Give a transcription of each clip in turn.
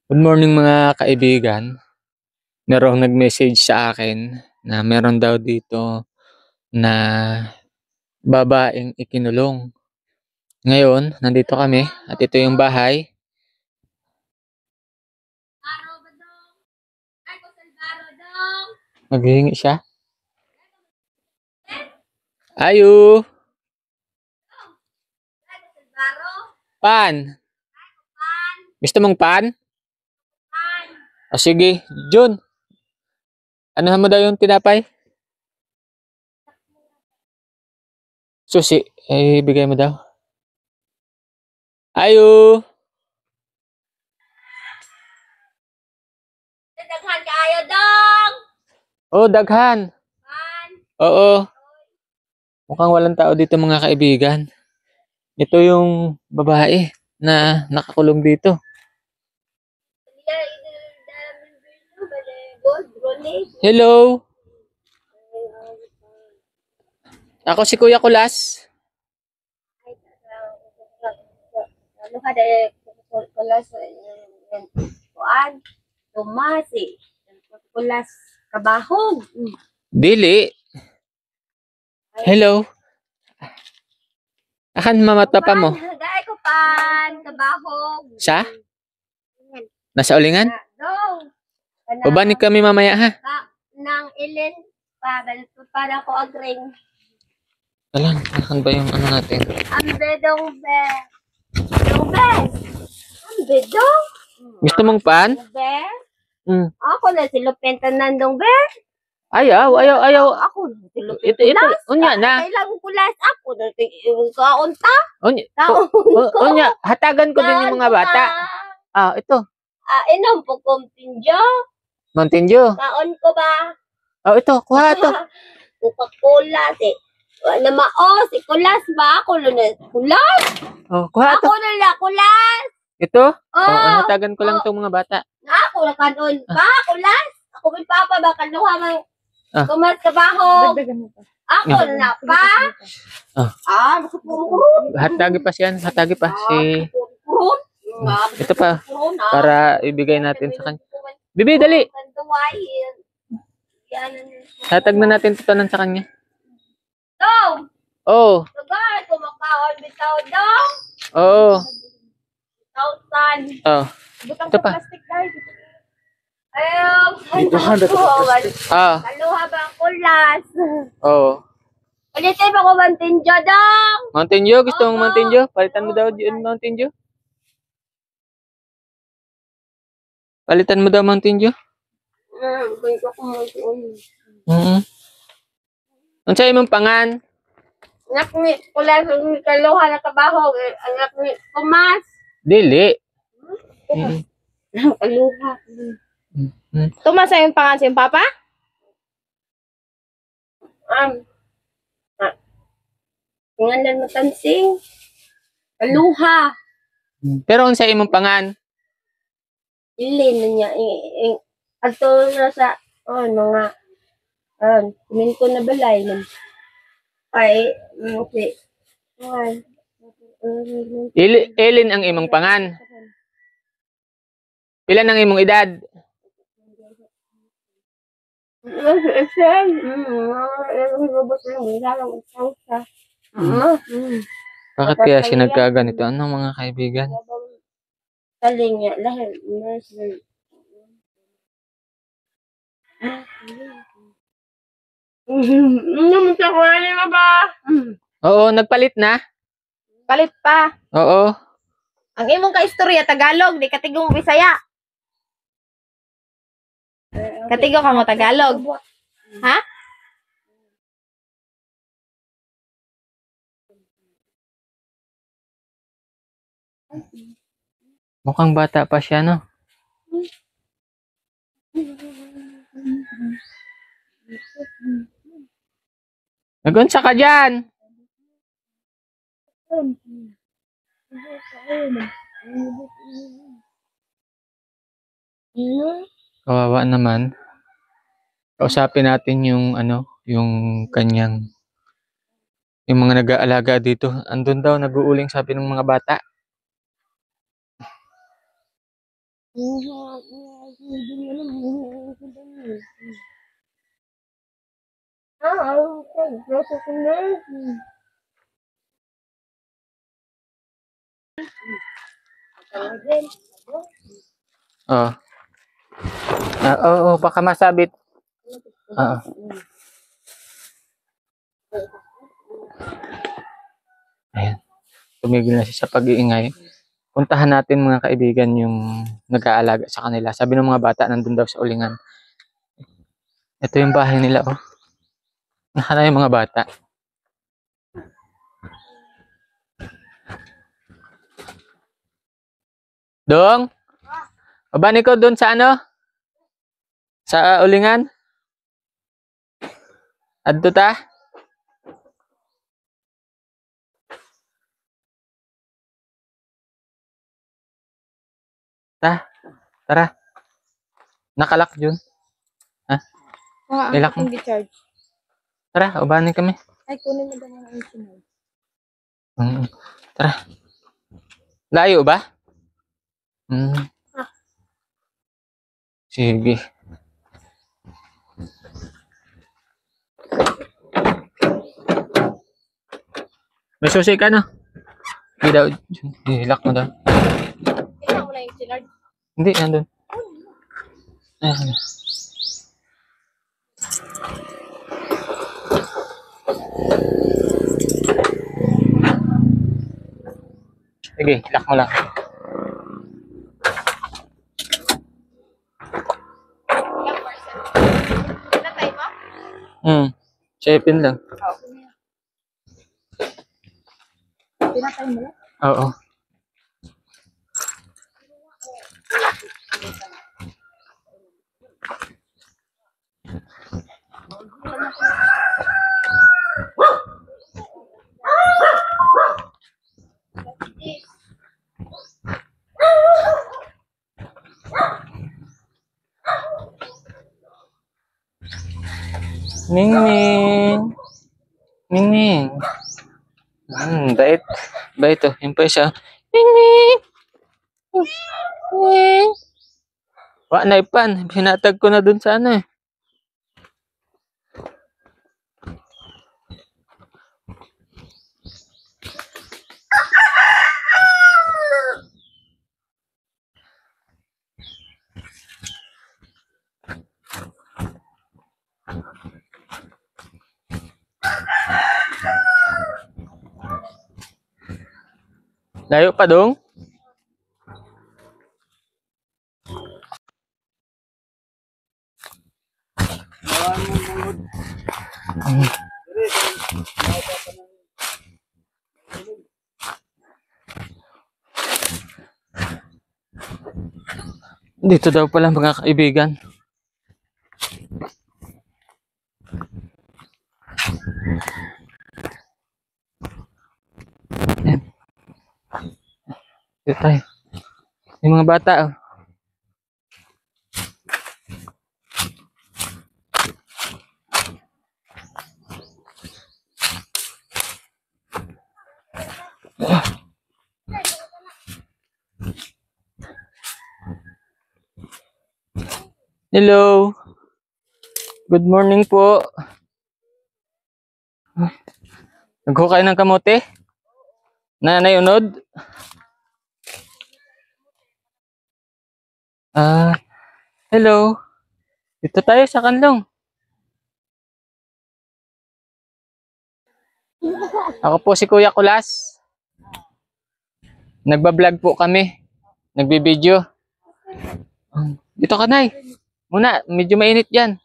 Good morning mga kaibigan. Merong nag-message sa akin na meron daw dito na babaeng ikinulong. Ngayon, nandito kami at ito yung bahay. Maghihingi siya. Ayu! Pan! Gusto mong pan? O sige, Jun. Ano mo daw yung tinapay? Susi, bigay mo daw. Ayu! Daghan kaayo dong. Oh, daghan. Oo. Mukhang walang tao dito mga kaibigan. Ito yung babae na nakakulong dito. Hello. Ako si Kuya Kulas. Ano ka de kulas kuan tumasi kulas kabahog. Dili. Hello. Akan mamata pa mo. Dai ko pan kabahog. Sa? Nasa ulingan? No. Babani kami mamaya ha. Nang ilin para ko agring. Alam, akan ba yung ano natin? Ambedong be. Dong be. Ambedong. Gusto mong pan? Be. Mm. Ako na si Lupenta nandong be. Ayaw. Ako na si Lupenta. Ito, unya na. Kailangan kulas ako na kaunta. Unya, hatagan ko din yung mga bata. Ah, ito. Inom po kumpinjo. Mountain Dew. Kaon ko ba? Oh, ito, kuha ito. Coca-Cola si wala si kulas ba? Ako na kulas. Oh, kuha ito. Ako na kulas. Ito? Hatagan ko lang itong mga bata. Ako na kanon ba? Kulas. Ako may papa ba kanuha mang kumas kabaho. Ako na pa. Hatagi pa siyan. Hatagi pa. Ito pa. Para ibigay natin sa kanya. Bibi, dali. Hatag na natin ito sa kanya. Dong! Oh. Lugar, kumakaon bitaw dong! Oo. Tausan! Oh. Ito pa. Ayaw! Kaluha ba ang kulas? Oo. Ulitin mo ko Mountain Dew dong! Mountain Dew? Gusto mong Mountain Dew? Palitan mo daw yung Mountain Dew? Palitan mo daw Mountain Dew? Gusto ko Mountain Dew. Ang sa'yo mong pangan? Anak ni kulas, kaluha na kabaho. Anak ni kumas. Dili. Kaluha. Tumas yung pangan sa papa? Ngalan mo tansing. Kaluha. Pero ang sa'yo mong pangan? Ilin na niya. Ato na sa mga kuminto na balay. Ay, okay. Ilin ang imong pangan. Ilan ang imong edad? Bakit kaya siya nagkaganito? Ano mga kaibigan? Taling niya. Lahir. Naman mo ba? Oo, nagpalit na. Palit pa. Oo. Ang imong kaistorya Tagalog, di katigong Bisaya. Katigo ka mo Tagalog. Ha? Mukhang bata pa siya, no? Nagunsa ka dyan. Kawawa naman. Kausapin natin yung yung kanyang yung mga nag-aalaga dito. Andun daw nag-uuling sabi ng mga bata. Oh. Oo, baka masabit. Oo. Ayan. Tumigil na siya sa pag-iingay. Puntahan natin mga kaibigan yung nag-aalaga sa kanila. Sabi ng mga bata, nandun daw sa ulingan. Ito yung bahay nila, oh. Nakana yung mga bata. Dong? Babani ko doon sa ano? Sa ulingan? Adto ta? Tara. Nakalak yun. Ha? Ilak mo. Charge. Tara, ubani kami. Ay, kunin mo daw ang original. Tara. Layo ba? Sige. May susi ka na. Hindi daw. Hilak mo daw. Tingnan mo na yung charge. Hindi, nandun. Ayan. Sige, hilak mo lang. Pinatay mo? Chepin lang. Pinatay mo lang? Oo. Ningning. Ningning. Bait. Bait to. Yung pa isa. Ningning. Ningning. Wa na ipan. Hinatag ko na dun sa ano eh. Layo pa dong? Dito daw pala mga kaibigan. Ayan. Dito tayo. Yung mga bata oh. Hello. Good morning po. Naghukay ng kamote? Nanay unod? Hello. Dito tayo sa kanlong. Ako po si Kuya Kulas. Nagba-vlog po kami. Nagbi-video. Dito ka, Nay. Muna, medyo mainit dyan.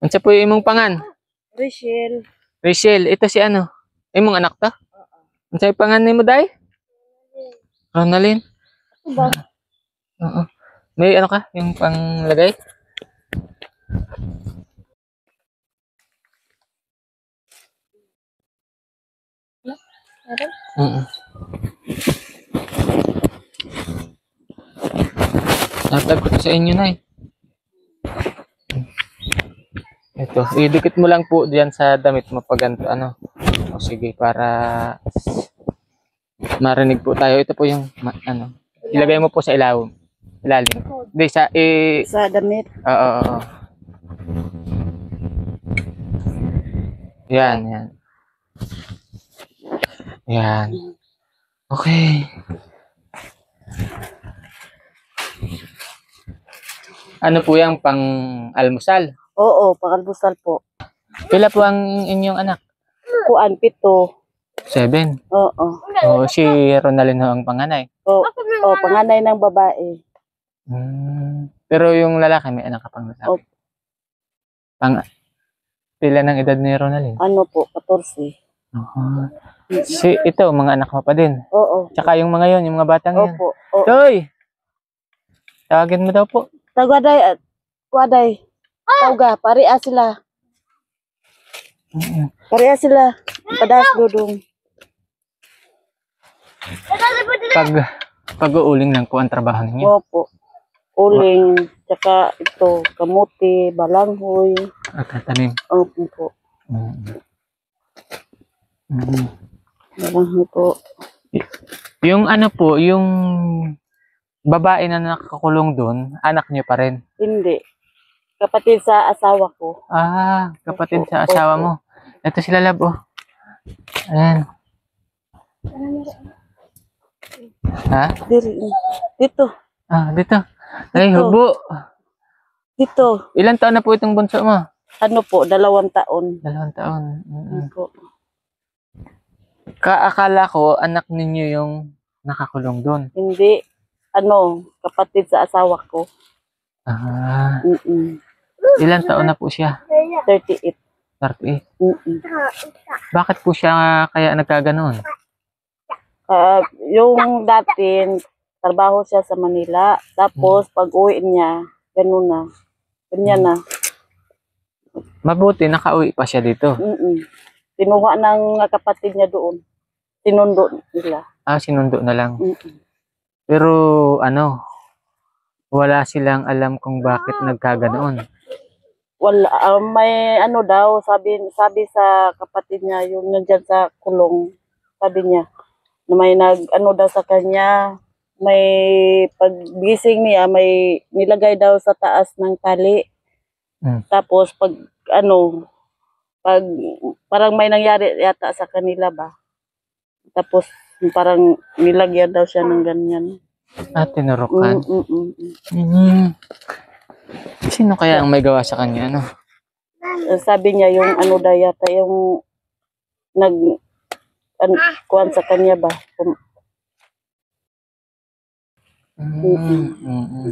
Ansa po yung imong pangan? Rachel. Rachel, ito si ano? Imong anak to? Ansa yung pangan ni mo, Day? Ronalyn. Ba? Oo. May ano ka? Yung panglagay? Meron? Natag ko to sa inyo, Nay. Ito, idikit mo lang po diyan sa damit mo pag ganito, ano. O sige, para marinig po tayo. Ito po yung ano. Ilagay mo po sa ilalim. Hindi sa Sa damit. oo. Yan. Yan. Okay. Ano po yung pang almusal? Oo, pangalmusal po. Pila po ang inyong anak? Kuan, 7. 7. Oo. O si Ronaldin ho ang panganay. Oo, panganay ng babae. Pero yung lalaki may anak ka pang lalaki. Opo. Pila ng edad ni Ronaldin? Ano po, 14. Ito, mga anak mo pa din. Oo. Tsaka yung mga yon, yung mga batang yan. Opo. Oo. Toy! Tawagin mo daw po. Tagwaday at kuwaday. Tawga, pariya sila. Pariya sila. Padas dudong. Pag-uuling ng po ang trabaho ninyo. Opo. Uling, tsaka ito, kamuti, balanghoy. At tatanim. Opo po. Balanghoy po. Yung ano po, yung babae na nakakulong doon, anak niyo pa rin? Hindi. Kapatid sa asawa ko. Kapatid Opo, sa asawa opo. mo. Ito sila, lab, oh. Ayan. Ha? Dito. Dito. Ay, Dito. hubo. Dito. Ilan taon na po itong bunso mo? Ano po, 2 taon. 2 taon. Opo. Akala ko, anak ninyo yung nakakulong doon. Hindi. Ano, kapatid sa asawa ko. Ilan taon na po siya? 38. 38. Bakit po siya kaya nagkaganon? Yung dati, trabaho siya sa Manila. Tapos, pag uwi niya, ganun na. Ganyan na. Mabuti, nakauwi pa siya dito. Tinuha ng kapatid niya doon. Sinundo nila. Sinundo na lang. Pero, wala silang alam kung bakit nagkaganoon. Wala, may ano daw, sabi sa kapatid niya, yung nandyan sa kulong, sabi niya, na may nag-ano daw sa kanya, may paggising niya, may nilagay daw sa taas ng tali. Tapos pag parang may nangyari yata sa kanila ba. Tapos parang nilagyan daw siya ng ganyan. Tinurukan. Sino kaya ang may gawa sa kanya, Sabi niya yung daw yata, yung kuwan sa kanya ba.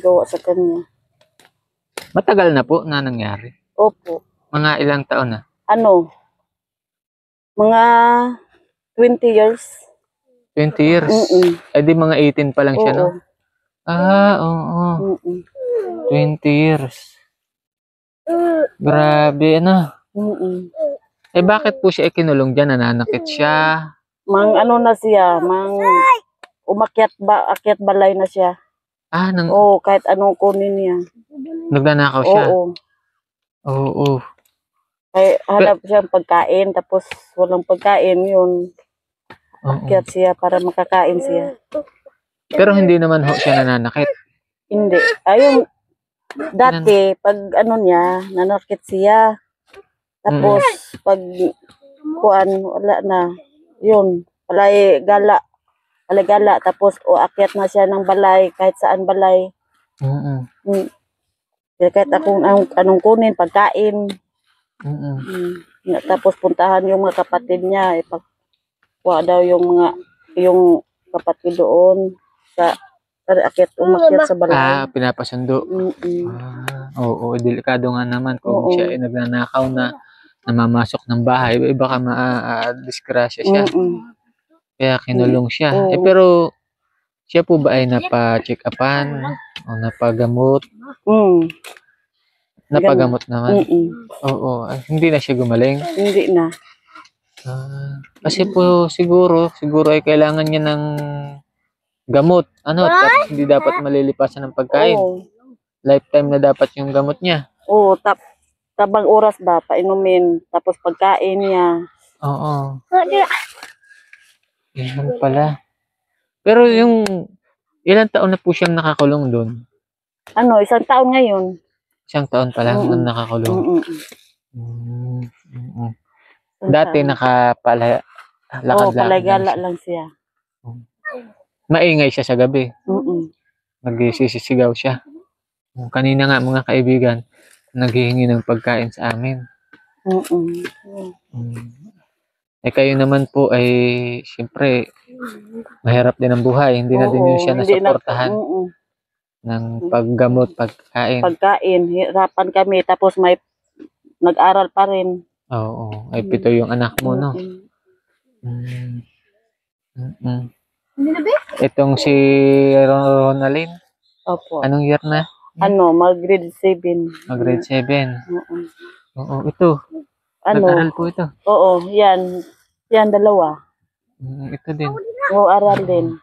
Gawa sa kanya. Matagal na po na nangyari. Opo. Mga ilang taon na? Mga 20 years. 20 years? Eh di mga 18 pa lang siya, no? Oo. 20 years. Grabe, Eh bakit po siya ikinulong dyan? Nananakit siya? Na siya, akyat balay na siya. Kahit anong kunin niya. Nagnanakaw siya? Oo. Kaya hanap siya ng pagkain, tapos walang pagkain, yun. Akyat siya para makakain siya. Pero hindi naman ho siya nananakit? Hindi. Dati, pag niya, nanakit siya. Tapos, pag wala na. Yun, palay gala. Tapos, akyat na siya ng balay, kahit saan balay. Kahit anong kunin, pagkain. Tapos, puntahan yung mga kapatid niya. Ipagkuha daw yung kapatid doon sa umakyat sa balay. Pinapasundo. Oo, delikado nga naman kung siya ay nagnanakaw na namamasok ng bahay, baka ma-disgrasya siya. Kaya kinulong siya. Pero siya po ba ay napa-check upan o napagamot? Napagamot naman? Oo. Hindi na siya gumaling? Hindi na. Kasi po siguro ay kailangan niya ng gamot. Tapos hindi dapat malilipasan ng pagkain. Lifetime na dapat yung gamot niya. Tabang oras ba, painumin. Tapos pagkain niya. Oo. Yan pala. Pero yung ilang taon na po siyang nakakulong doon? Ano, 1 taon ngayon. Isang taon pa lang Mm-mm. nakakulong. Mm-mm. Mm, mm. 1 Dati taon. lakad lang palagala siya. lang siya. Maingay siya sa gabi. Mm-mm. Nagsisisigaw siya. Kanina nga mga kaibigan, naghihingi ng pagkain sa amin. Mm-mm. Mm. Eh kayo naman po ay siyempre mahirap din ang buhay. Hindi na din yun siya hindi na- nasuportahan mm-mm. ng paggamot, pagkain. Pagkain, hirapan kami. Tapos may nag-aral pa rin. Oo. Ay 7 yung anak mo, no? Mm-mm. Mm. Mm. Hindi na, be? Itong si Ronaldin, Opo. anong year na? Ano, mag-grade 7. Grade 7. Mm-mm. Oo, ito. Ano? Nag-aral po ito. Oo, yan. Yan, 2. Ito din. Oo, aral din.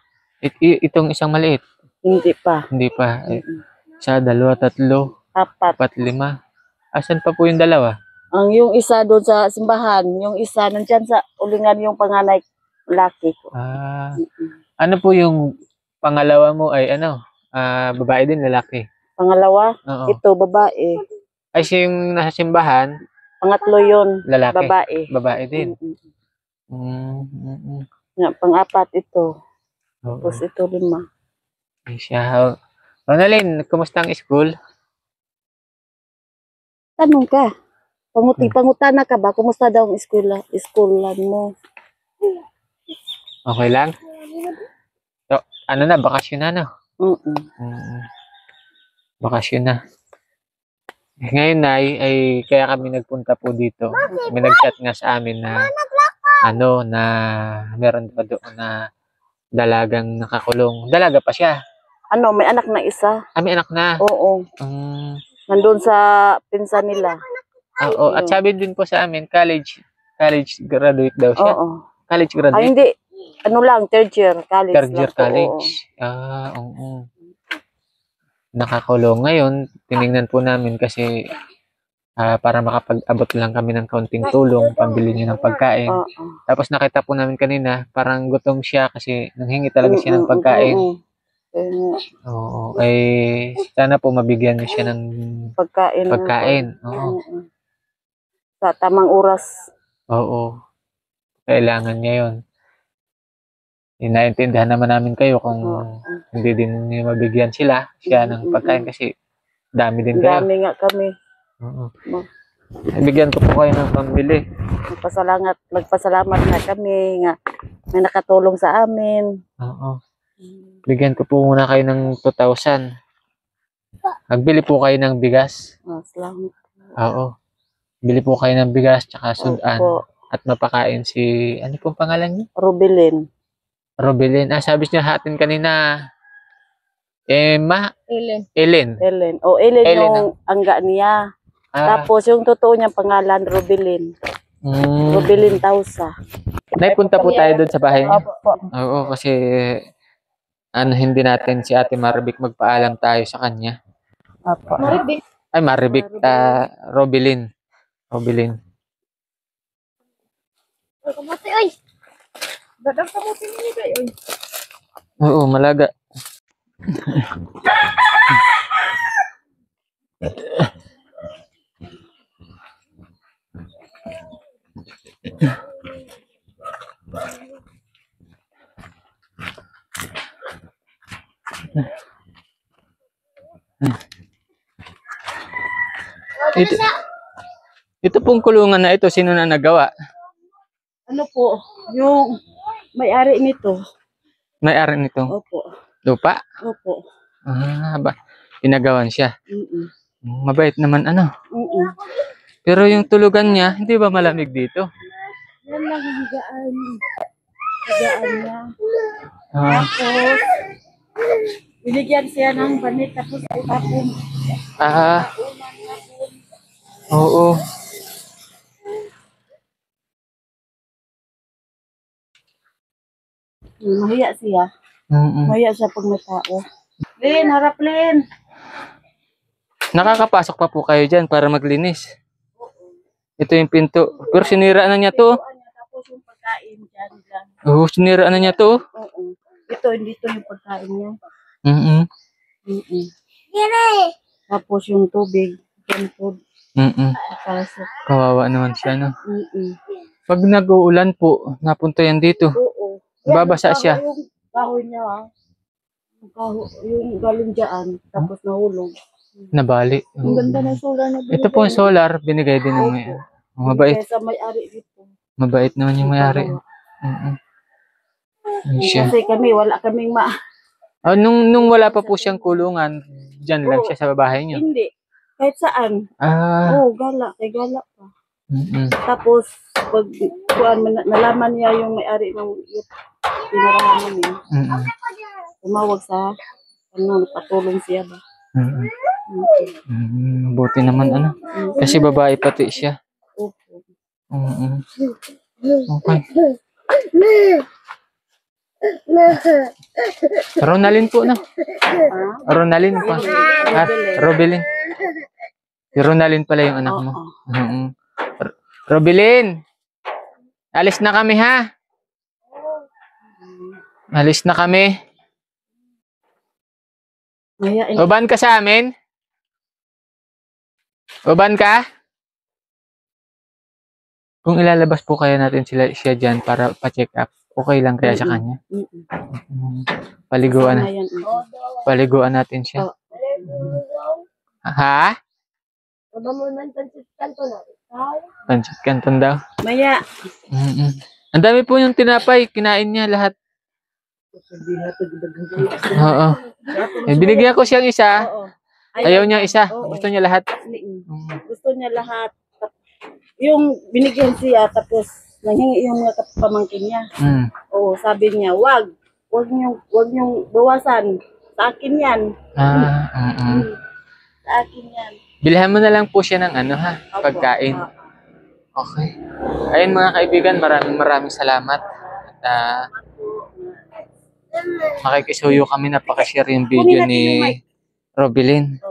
Itong isang maliit. Hindi pa. Hindi pa. Mm-mm. 1, 2, 3, 4. 4, 5. Asan pa po yung dalawa? Yung isa doon sa simbahan, yung isa nandyan sa ulingan yung panganay laki ko. Ano po yung pangalawa mo ay ano? Babae din, lalaki. Pangalawa, Oo. ito, babae. Ay siya yung nasa simbahan, Pangatlo yun, lalaki. babae. Babae din. Mm-mm. Pang-4 ito. Oo. Tapos ito 5. Ay siya. Ronaldin, kumusta ang school? Tanong ka. Pangutana ka ba? Kumusta daw ang schoolan mo? Okay lang? So, ano na, bakasyon na, no? Mm-mm. Bakasyon na. Ngayon ay kaya kami nagpunta po dito. May nag-chat nga sa amin na na meron pa doon na dalagang nakakulong. Dalaga pa siya. Ano, may anak na isa? May anak na. Oo. Nandun sa pinsan nila. Oo. At sabi din po sa amin, college graduate daw siya. Oo. College graduate. Ay, hindi. Ano lang, 3rd year college. Third year lang po, college. Oo. Nakakulong. Ngayon, tinignan po namin kasi para makapag-abot lang kami ng kaunting tulong, pambili niya ng pagkain. Oo. Tapos nakita po namin kanina, parang gutom siya kasi nanghingi talaga siya ng pagkain. Oo. Ay, sana po mabigyan niyo siya ng pagkain. Oo. Sa tamang oras. Oo. Kailangan niya yun. Inaintindihan naman namin kayo kung hindi din niyo mabigyan siya ng pagkain kasi dami din kayo. Dami nga kami. Oo. Bigyan ko po kayo ng pambili. Nagpasalamat na kami nga may nakatulong sa amin. Oo. Bigyan ko po muna kayo ng 2,000. Magbili po kayo ng bigas. Salamat. Oo. Bili po kayo ng bigas tsaka sudan. Opo. At mapakain si, ano pong pangalan niyo? Rubilin. Robelin. Sabi niya hatin kanina, Ellen. Ellen. Ellen Ellen yung angga niya. Tapos yung totoo niyang pangalan, Rubilin. Rubilin Tausa. Naipunta po tayo doon sa bahay niya. Opo. Oo, kasi hindi natin si Ate Maribik magpaalam tayo sa kanya. Opo. Maribik. Ay, Maribik. Robelin. Kamuti, oy. Dadang kamuti niya, day, oy. Oo, malaga. Ito pong kulungan na ito, sino na nagawa? Ano po, yung may-ari nito. May-ari nito? Opo. Lupa? Opo. Pinagawan siya. Mabait naman Mm-mm. Pero yung tulugan niya, hindi ba malamig dito? Yan lang ang higaan. Higaan niya. Tapos, binigyan siya ng banit tapos itapon. Oo. Mahiya siya. Mahiya siya pag may tao. Lin, harap Lin. Nakakapasok pa po kayo dyan para maglinis. Ito yung pinto. Pero sinira na niya to. Tapos yung pagkain dyan. Oo, sinira na niya to. Oo. dito yung pagkain niya. Mm-mm. Mm-mm. Tapos yung tubig, yung food, Mm-mm. pasok. Kawawa naman siya, no? Mm-mm. Pag nag-uulan po, napunta yan dito. Oo. Babasa siya. Yung kahoy niya, yung kahoy, yung galing dyan, tapos nahulog. Nabali. Ang ganda ng solar na Ito po yung solar, binigay din ng may. Mabait. Sa may-ari dito. Mabait naman yung may-ari. Mm-mm. Yun siya. Kasi kami, wala kaming Ah, nung wala pa po siyang kulungan, dyan lang siya sa bahay niyo. Hindi. Kahit saan. Ah. Oo, gala. Kay gala pa. Mm-mm. Tapos, pag nalaman niya yung may-ari ng tinarahan namin, Mm-mm. tumawag sa, patulong siya ba? Mm-mm. Buti naman ano. Kasi babae pati siya. Opo. Mm-mm. Okay. Ronalyn po na. Ronalyn pa. Ah, Robelin. Si Ronalyn pala yung anak mo. Mm-mm. Robelin. Alis na kami ha. Alis na kami. Mayain. Uban ka sa amin? Uban ka? Kung ilalabas po kaya natin siya dyan para pa-check up, okay lang kaya sa kanya? Paliguan, paliguan natin siya. Ha? Baba mo ng pansit kanto na. Pancit canton daw. Maya. Ang dami po yung tinapay, kinain niya lahat. Oo. Binigyan ko siyang isa. Oo. Ayaw niya isa. Oo. Gusto niya lahat. Gusto niya lahat. Yung binigyan siya, tapos nanghingi yung mga pamangkin niya. Oo, sabi niya, wag niyong bawasan. Sa akin yan. Sa akin yan. Bilhan mo na lang po siya ng ano ha, pagkain. Okay. Ayun mga kaibigan, maraming salamat. At makikisuyo kami na pakishare yung video ni Robelin.